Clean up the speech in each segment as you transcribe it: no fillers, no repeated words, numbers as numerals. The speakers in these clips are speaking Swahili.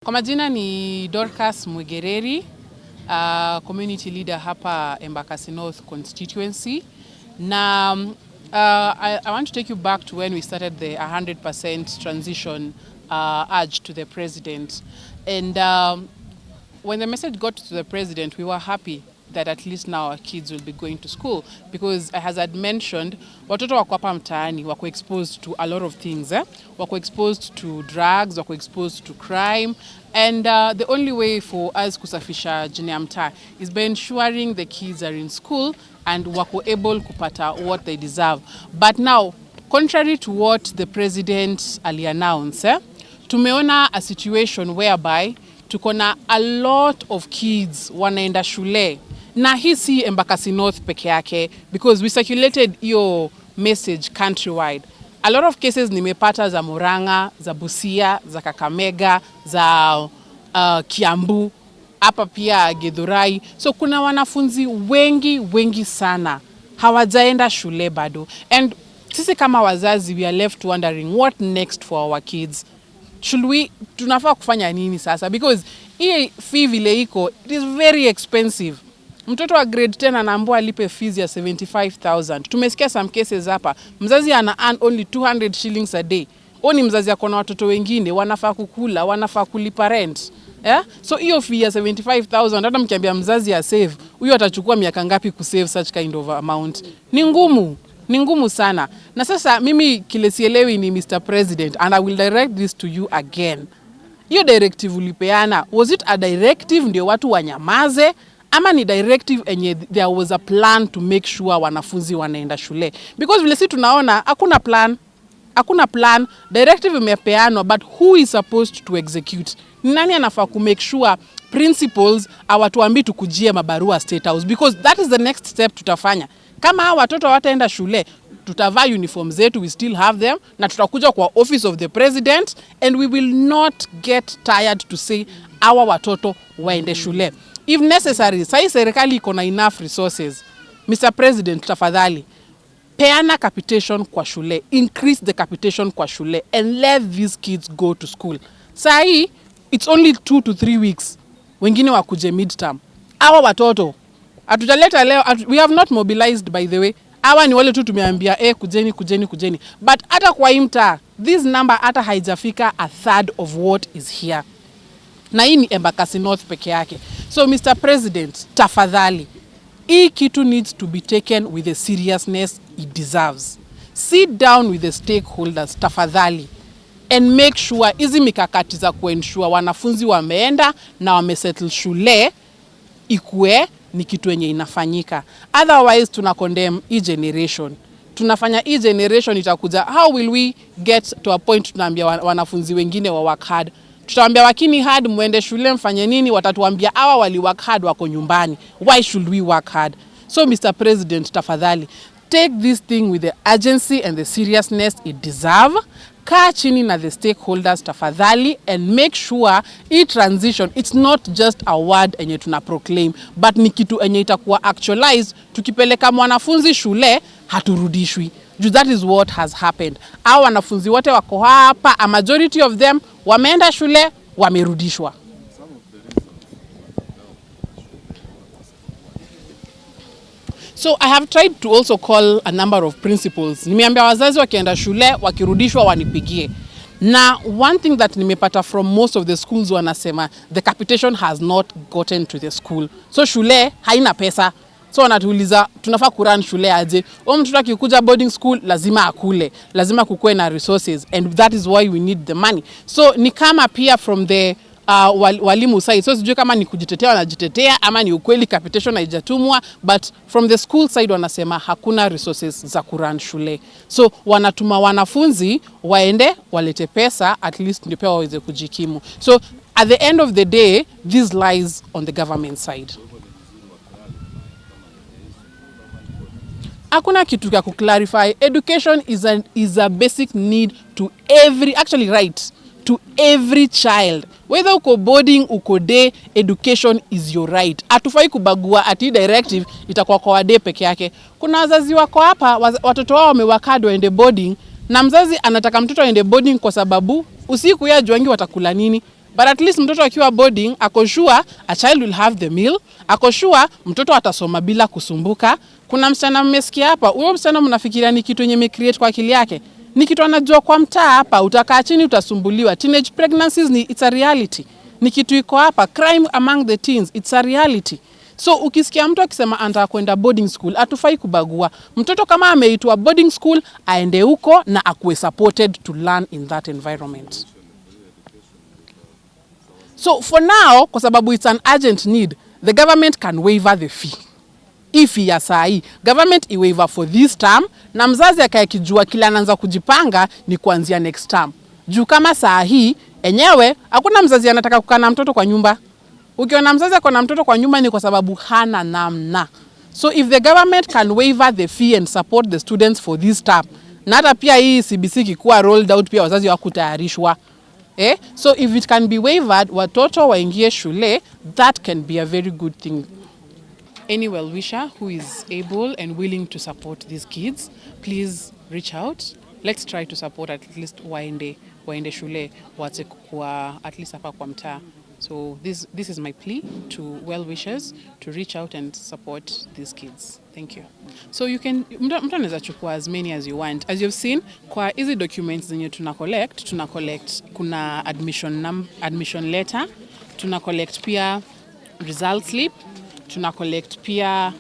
Kwa majina ni Dorcas Mwegereri, community leader hapa Embakasi North constituency. Na I want to take you back to when we started the 100% transition urge to the president. And when the message got to the president, we were happy that at least now our kids will be going to school, because as I had mentioned, watoto wako hapa mtaani wako exposed to a lot of things, wako exposed to drugs, wako exposed to crime, and the only way for us kusafisha jina ya mtaa is by ensuring the kids are in school and wako able kupata what they deserve. But now, contrary to what the president ali-announce, tumeona a situation whereby tukona a lot of kids wanaenda shule. Na hii si Embakasi North peke yake, because we circulated hiyo message countrywide. A lot of cases nimepata za Murang'a, za Busia, za Kakamega, za Kiambu, hapa pia Githurai. So kuna wanafunzi wengi sana hawajaenda shule bado. And sisi kama wazazi, we are left wondering what next for our kids. Tunafaa kufanya nini sasa? Because hii fee vile iko, it is very expensive. Mtoto wa grade 10 anaambiwa alipe fees ya 75,000. Tumesikia some cases hapa, mzazi ana earn only 200 shillings a day. Oni mzazi ako na watoto wengine, wanafaa kukula, wanafaa kulipa rent. So hiyo fee ya 75,000, hata mkiambia mzazi ya save, huyo atachukua miaka ngapi kusave such kind of amount? Ni ngumu sana. Na sasa mimi kile sielewi ni Mr. President, and I will direct this to you again. Hiyo directive ulipeana, was it a directive ndio watu wanyamaze? Ama ni directive enye there was a plan to make sure wanafunzi wanaenda shule? Because vile si tunaona, hakuna plan, directive imepeanwa, but who is supposed to execute? Ni nani anafaa ku make sure principals hawatuambii tukujie mabarua State House? Because that is the next step tutafanya. Kama hawa watoto hawataenda shule, tutavaa uniform zetu, we still have them, na tutakuja kwa office of the president, and we will not get tired to say our watoto waende shule. If necessary, sai serikali iko na enough resources. Mr. President, tafadhali, peana capitation kwa shule, increase the capitation kwa shule, and let these kids go to school. Sai, it's only 2 to 3 weeks. Wengine wakuje midterm. Hawa watoto, atujaleta leo, we have not mobilized by the way. Hawa ni wale tu tumeambia, kujeni. But hata kwa imta, this number hata haijafika a third of what is here. Na hii ni Embakasi North peke yake. So Mr. President, tafadhali, hii kitu needs to be taken with the seriousness it deserves. Sit down with the stakeholders, tafadhali, and make sure hizi mikakati za kuensure wanafunzi wameenda na wamesettle shule ikue ni kitu yenye inafanyika. Otherwise tuna condemn hii generation. Tunafanya hii generation itakuja, how will we get to a point tunaambia wanafunzi wengine wa work hard? Tutaambia wakini hard muende shule mfanye nini? Watatuambia hawa wali work hard wako nyumbani. Why should we work hard? So Mr. President, tafadhali, take this thing with the urgency and the seriousness it deserve. Kaa chini na the stakeholders tafadhali, and make sure hii transition, it's not just a word enye tuna proclaim, but ni kitu enye itakuwa actualized. Tukipeleka mwanafunzi shule, haturudishwi. That is what has happened. Hawa wanafunzi wote wako hapa, a majority of them wameenda shule, wamerudishwa. So I have tried to also call a number of principals. Nimeambia wazazi wakienda shule, wakirudishwa wanipigie. Na one thing that nimepata from most of the schools wanasema, the capitation has not gotten to the school. So shule haina pesa. So wanatuuliza tunafaa kurun shule aje? Mtoto akikuja boarding school lazima akule, lazima kukue na resources, and that is why we need the money. So ni kama pia from the walimu side, so sijui kama ni kujitetea wanajitetea ama ni ukweli capitation haijatumwa, but from the school side wanasema hakuna resources za kurun shule. So wanatuma wanafunzi waende walete pesa, at least ndio pia waweze kujikimu. So at the end of the day, this lies on the government side. Hakuna kitu ya kuclarify. Education is a basic need to every, actually right, to every child. Whether uko boarding, uko day, education is your right. Hatufai kubagua ati directive itakuwa kwa day peke yake. Kuna wazazi wako hapa, watoto wao wamewakad waende boarding, na mzazi anataka mtoto aende boarding kwa sababu usiku ya juangi watakula nini. But at least mtoto akiwa boarding, ako sure a child will have the meal, ako sure mtoto atasoma bila kusumbuka. Kuna msichana mmesikia hapa, huyo msichana mnafikiria ni kitu yenye me-create kwa akili yake. Ni kitu anajua kwa mtaa hapa, utakaa chini utasumbuliwa. Teenage pregnancies it's a reality. Ni kitu iko hapa, crime among the teens, it's a reality. So ukisikia mtu akisema anataka kwenda boarding school, hatufai kubagua. Mtoto kama ameitwa boarding school, aende huko na akuwe supported to learn in that environment. So for now, kwa sababu it's an urgent need, the government can waiver the fee. If ya sahi, government iwaiver for this term, na mzazi akayekijua kila anaanza kujipanga ni kuanzia next term. Juu kama sahi, enyewe, hakuna mzazi anataka kukaa na mtoto kwa nyumba. Ukiona mzazi ako na mtoto kwa nyumba ni kwa sababu hana namna. So if the government can waiver the fee and support the students for this term, na hata pia hii CBC kikuwa rolled out pia wazazi wakutayarishwa. So if it can be waived, watoto waingie shule, that can be a very good thing. Any well-wisher who is able and willing to support these kids, please reach out. Let's try to support at least waende shule, wate kwa at least hapa kwa mtaa. So this is my plea to well-wishers to reach out and support these kids. Thank you. So you can, mtu anaweza chukua as many as you want. As you've seen, kwa hizi documents zenye tuna collect, kuna admission letter, tuna collect pia result slip, tuna collect pia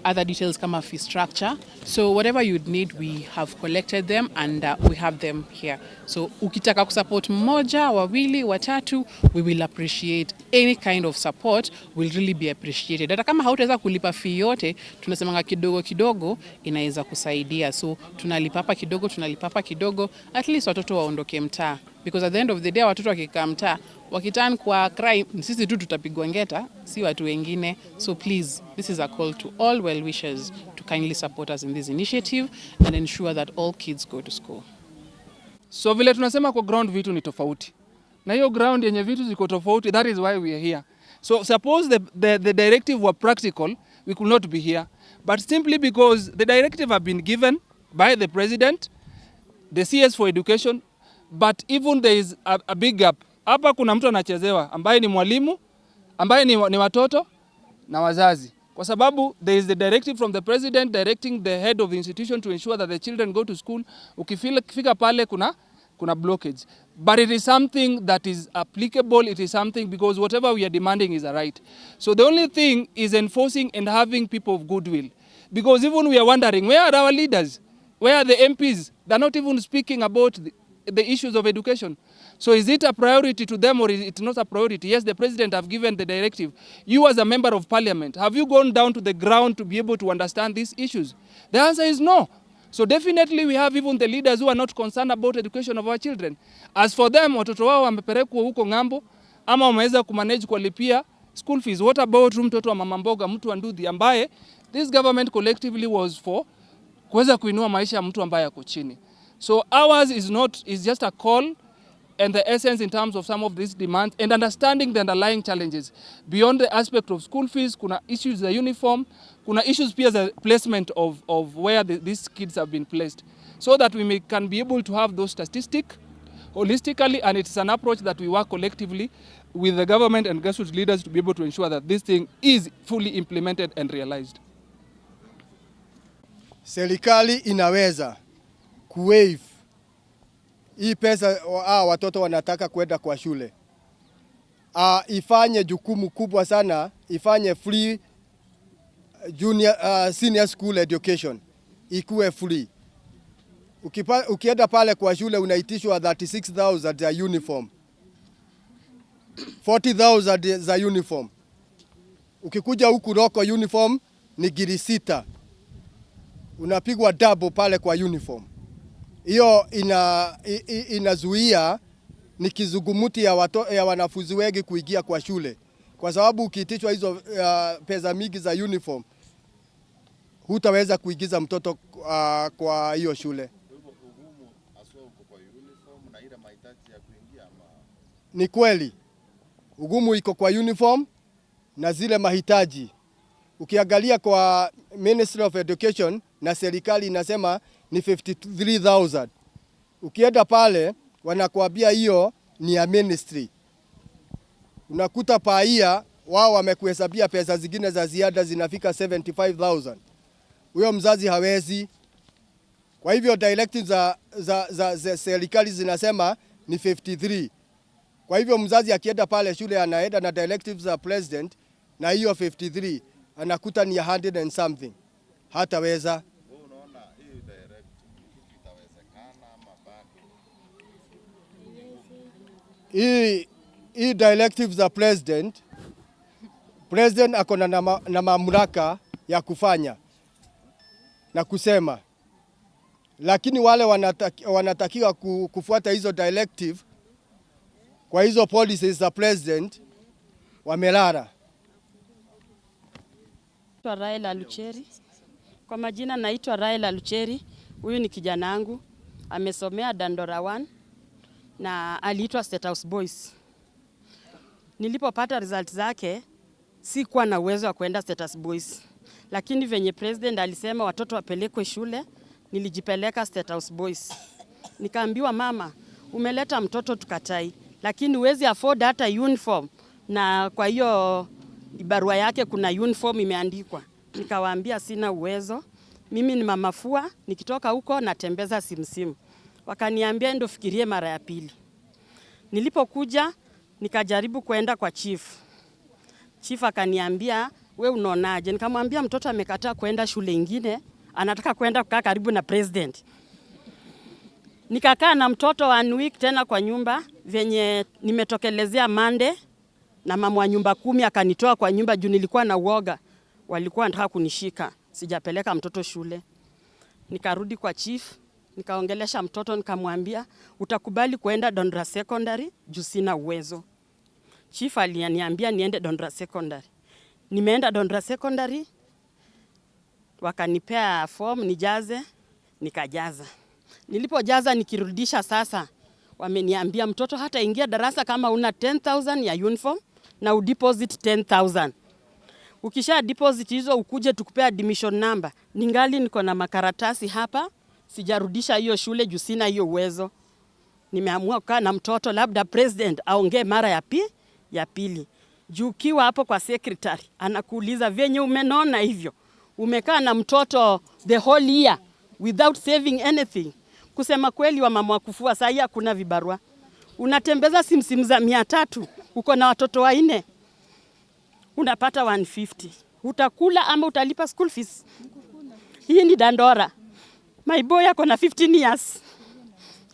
other details kama fee structure. So whatever you'd need, we have collected them and we have them here. So ukitaka kusupport mmoja, wawili, watatu, we will appreciate any kind of support, will really be appreciated. Hata kama hautaweza kulipa fee yote, tunasemanga kidogo kidogo inaweza kusaidia. So tunalipa hapa kidogo, at least watoto waondoke mtaa. Because at the end of the day, watoto wakikaa mtaa, wakiturn kwa crime, sisi tu tutapigwa ngeta, si watu wengine. So please, this is a call to all well-wishers to kindly support us in this initiative and ensure that all kids go to school. So vile tunasema kwa ground vitu ni tofauti. Na hiyo ground yenye vitu ziko tofauti, that is why we are here. So suppose the directive were practical, we could not be here. But simply because the directive have been given by the president, the CS for education, but even there is a big gap. Hapa kuna mtu anachezewa ambaye ni mwalimu, ambaye ni watoto na wazazi. Kwa sababu there is the directive from the president directing the head of the institution to ensure that the children go to school. Ukifika pale kuna blockage. But it is something that is applicable, it is something because whatever we are demanding is a right. So the only thing is enforcing and having people of goodwill. Because even we are wondering, where are our leaders? Where are the MPs? They are not even speaking about the issues of education. So is it a priority to them or is it not a priority? Yes, the president have given the directive. You as a member of parliament, have you gone down to the ground to be able to understand these issues? The answer is no. So definitely we have even the leaders who are not concerned about education of our children. As for them, watoto wao wamepelekwa huko ngambo ama wameweza kumanage kuwalipia school fees. What about mtoto wa mama mboga, mtu wa ndudhi ambaye this government collectively was for kuweza kuinua maisha ya mtu ambaye ako chini. So ours is just a call and the essence in terms of some of these demands and understanding the underlying challenges. Beyond the aspect of school fees, kuna issues the uniform, kuna issues pia the placement of where these kids have been placed. So that we can be able to have those statistics holistically, and it's an approach that we work collectively with the government and grassroots leaders to be able to ensure that this thing is fully implemented and realized. Serikali inaweza kuwaive hii pesa watoto wanataka kwenda kwa shule. Ifanye jukumu kubwa sana, ifanye free senior school education. Ikuwe free. Ukienda pale kwa shule unaitishwa 36,000 za uniform. 40,000 za uniform. Ukikuja huku roko uniform ni giri 6. Unapigwa double pale kwa uniform. Hiyo inazuia ni kizungumuti ya wanafunzi wengi kuingia kwa shule. Kwa sababu ukiitishwa hizo pesa mingi za uniform, hutaweza kuingiza mtoto kwa hiyo shule. Ni kweli. Ugumu iko kwa uniform na zile mahitaji. Ukiangalia kwa Ministry of Education na serikali inasema ni 53,000. Ukienda pale wanakuambia hiyo ni ya ministry. Unakuta paia wao wamekuhesabia pesa zingine za ziada zinafika 75,000. Huyo mzazi hawezi. Kwa hivyo directives za serikali zinasema ni 53. Kwa hivyo mzazi akienda pale shule anaenda na directives za president na hiyo 53 anakuta ni 100 and something. Hataweza. Unaona hii direct itawezekana ama bado? Hii directives za president ako na mamlaka ya kufanya na kusema, lakini wale wanatakiwa kufuata hizo directive kwa hizo policies za president wamelala. Raila Lucheri. Kwa majina naitwa Raila Lucheri. Huyu ni kijana wangu. Amesomea Dandora 1 na aliitwa State House Boys. Nilipopata result zake sikuwa na uwezo wa kwenda State House Boys. Lakini venye president alisema watoto wapelekwe shule, nilijipeleka State House Boys. Nikaambiwa, mama, umeleta mtoto tukatai, lakini huwezi afford hata uniform, na kwa hiyo barua yake kuna uniform imeandikwa. Nikawaambia sina uwezo, mimi ni mama fua, nikitoka huko natembeza simsimu. Wakaniambia ndio fikirie mara ya pili. Nilipokuja nikajaribu kwenda kwa chief. Chief akaniambia, we unaonaje? Nikamwambia mtoto amekataa kwenda shule ingine, anataka kwenda kukaa karibu na president. Nikakaa na mtoto 1 week tena kwa nyumba, venye nimetokelezea Monday na mama wa nyumba 10 akanitoa kwa nyumba juu nilikuwa na uoga. Walikuwa wanataka kunishika, sijapeleka mtoto shule. Nikarudi kwa chief, nikaongelesha mtoto, nikamwambia utakubali kuenda Dandora Secondary juu sina uwezo. Chief aliniambia niende Dandora Secondary. Nimeenda Dandora Secondary, wakanipea form nijaze, nikajaza. Nilipojaza nikirudisha sasa, wameniambia mtoto hata ingia darasa kama una 10,000 ya uniform na udeposit 10,000. Ukisha deposit hizo ukuje tukupea admission number. Ningali niko na makaratasi hapa, sijarudisha hiyo shule juu sina hiyo uwezo. Nimeamua kukaa na mtoto, labda president aongee mara ya pili. Juu kiwa hapo kwa secretary anakuuliza venye umenona hivyo. Umekaa na mtoto the whole year without saving anything. Kusema kweli wa mama kufua saa hii hakuna vibarua. Unatembeza simsimu za 300, uko na watoto 4. Unapata 150. Utakula ama utalipa school fees? Hii ni Dandora. My boy ako na 15 years.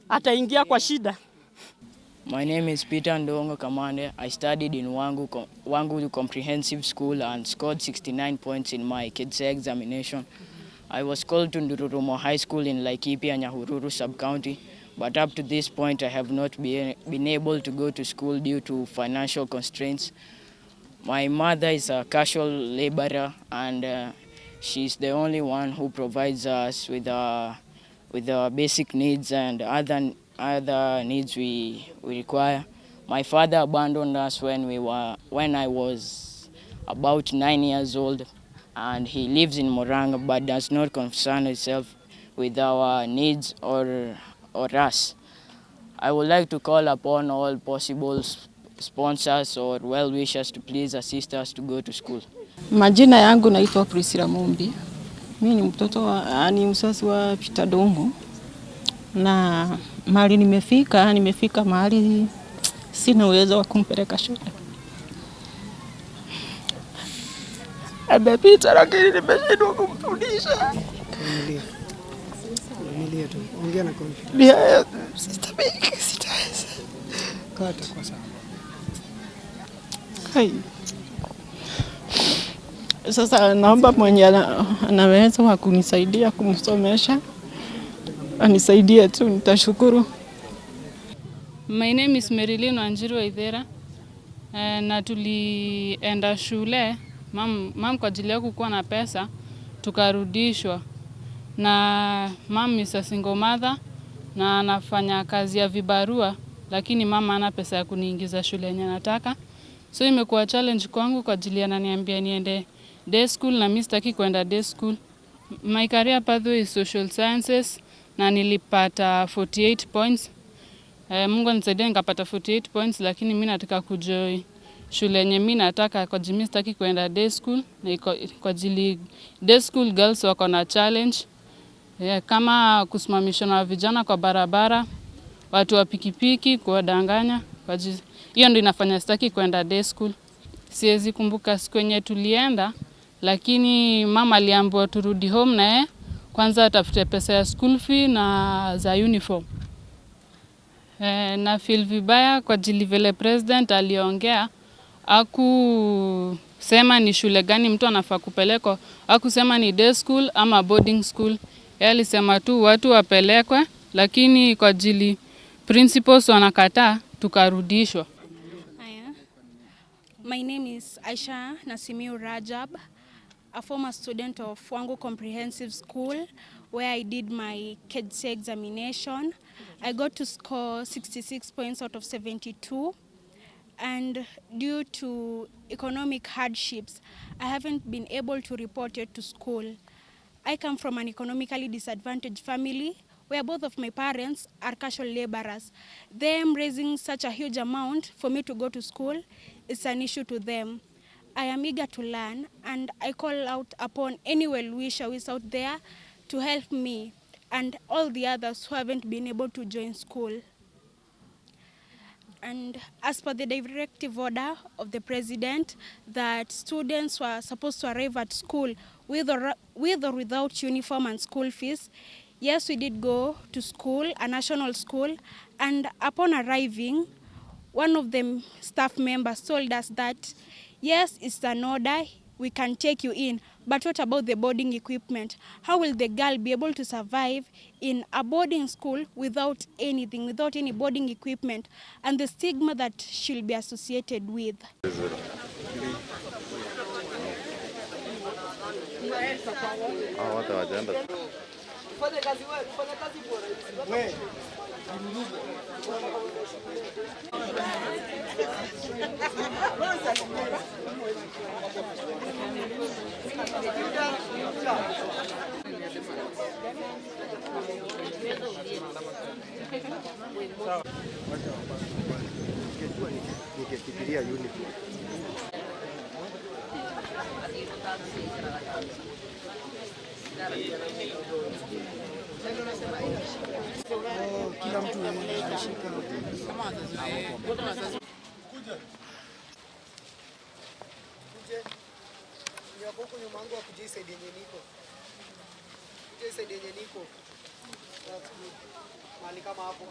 Ataingia kwa shida. My name is Peter Ndongo Kamande. I studied in Wangu Comprehensive School and scored 69 points in my KIDSE examination. I was called to Ndururumo High School in Laikipia, Nyahururu sub-county, but up to this point I have not been able to go to school due to financial constraints. My mother is a casual laborer and she's the only one who provides us with the basic needs and other needs we require. My father abandoned us when I was about 9 years old, and he lives in Moranga but does not concern himself with our needs or us. I would like to call upon all possible sponsors or well-wishers to please assist us to go to school. Majina yangu naitwa Priscilla Mumbi. Mimi ni mtoto ni msasi wa Peter Ndongo. Na mahali nimefika mahali sina uwezo wa kumpeleka shule. Amepita lakini nimeshindwa kumfundisha. Nilia tu. Ongea na confidence. Ndio sitabiki sitaweza. Kata kwa sawa. Hai. Sasa naomba mwenye anaweza wa kunisaidia kumsomesha. Anisaidie tu, nitashukuru. My name is Marilyn Wanjiru Waithera. Na tulienda shule, mam kwa ajili ya kukuwa na pesa, tukarudishwa. Na mam is a single mother na anafanya kazi ya vibarua, lakini mama hana pesa ya kuniingiza shule yenye nataka. So imekuwa challenge kwangu kwa ajili ananiambia niende day school na mimi sitaki kwenda day school. My career pathway is social sciences na nilipata 48 points. Mungu anisaidia nikapata 48 points, lakini mimi nataka kujoin shule yenye mimi nataka kwa jimi, sitaki kwenda day school, na kwa jili day school girls wako na challenge kama kusimamishwa na vijana kwa barabara, watu wa pikipiki kuwadanganya. Hiyo ndio inafanya sitaki kwenda day school. Siwezi kumbuka siku yenye tulienda, lakini mama aliambiwa turudi home na kwanza atafute pesa ya school fee na za uniform. Na feel vibaya kwa jili vile president aliongea, hakusema ni shule gani mtu anafaa kupelekwa, hakusema ni day school ama boarding school. Yeye alisema tu watu wapelekwe, lakini kwa jili principals wanakataa, tukarudishwa. My name is Aisha Nasimiu Rajab, a former student of Wangu Comprehensive School, where I did my KEDC examination. I got to score 66 points out of 72, and due to economic hardships, I haven't been able to report it to school. I come from an economically disadvantaged family where both of my parents are casual laborers. Them raising such a huge amount for me to go to school is an issue to them. I am eager to learn, and I call out upon any well-wisher who is out there to help me and all the others who haven't been able to join school. And as per the directive order of the president that students were supposed to arrive at school with or without uniform and school fees, yes, we did go to school, a national school, and upon arriving, one of the staff members told us that, yes, it's an order, we can take you in, but what about the boarding equipment? How will the girl be able to survive in a boarding school without anything, without any boarding equipment, and the stigma that she'll be associated with? Nikifikiria uniform. Kila mtu anashika. Huko nyuma yangu akuje side yenye niko. Kuje side yenye niko. Mali kama hapo.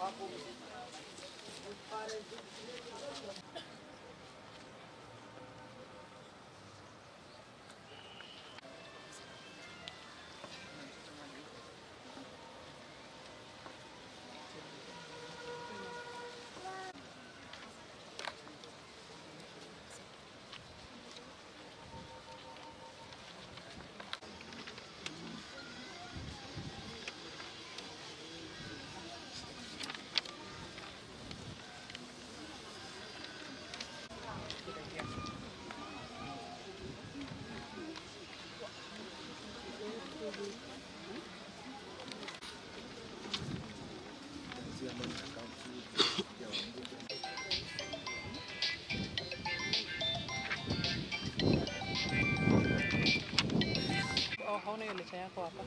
Hauna hiyo leta yako hapa?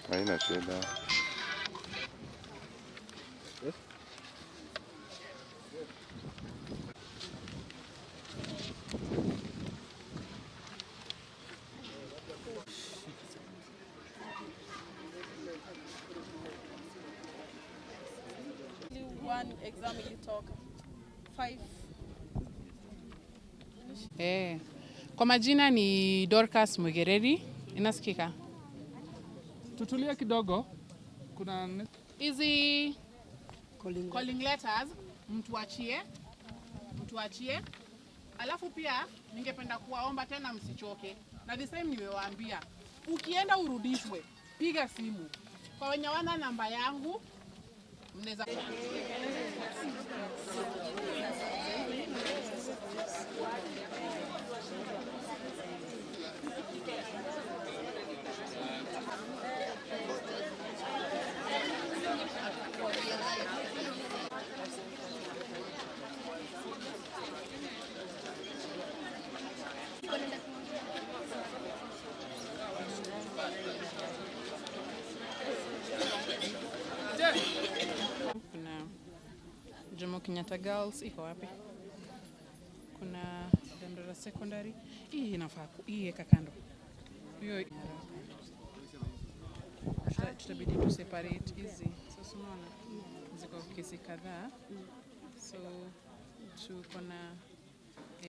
Haina shida. One exam ilitoka 5. Kwa majina ni Dorcas Mugereri. Inasikika? Tutulia kidogo. Kuna hizi calling letters mtuachie. Alafu pia ningependa kuwaomba tena msichoke. Na the same nimewaambia, ukienda urudishwe, piga simu. Kwa wenye wana namba yangu mnaweza Kuna Jomo Kenyatta Girls iko wapi? Kuna Dandora Secondary. Hii inafaa hii eka kando. Hiyo tutabidi tu separate hizi. So unaona ziko kesi kadhaa. So tuko na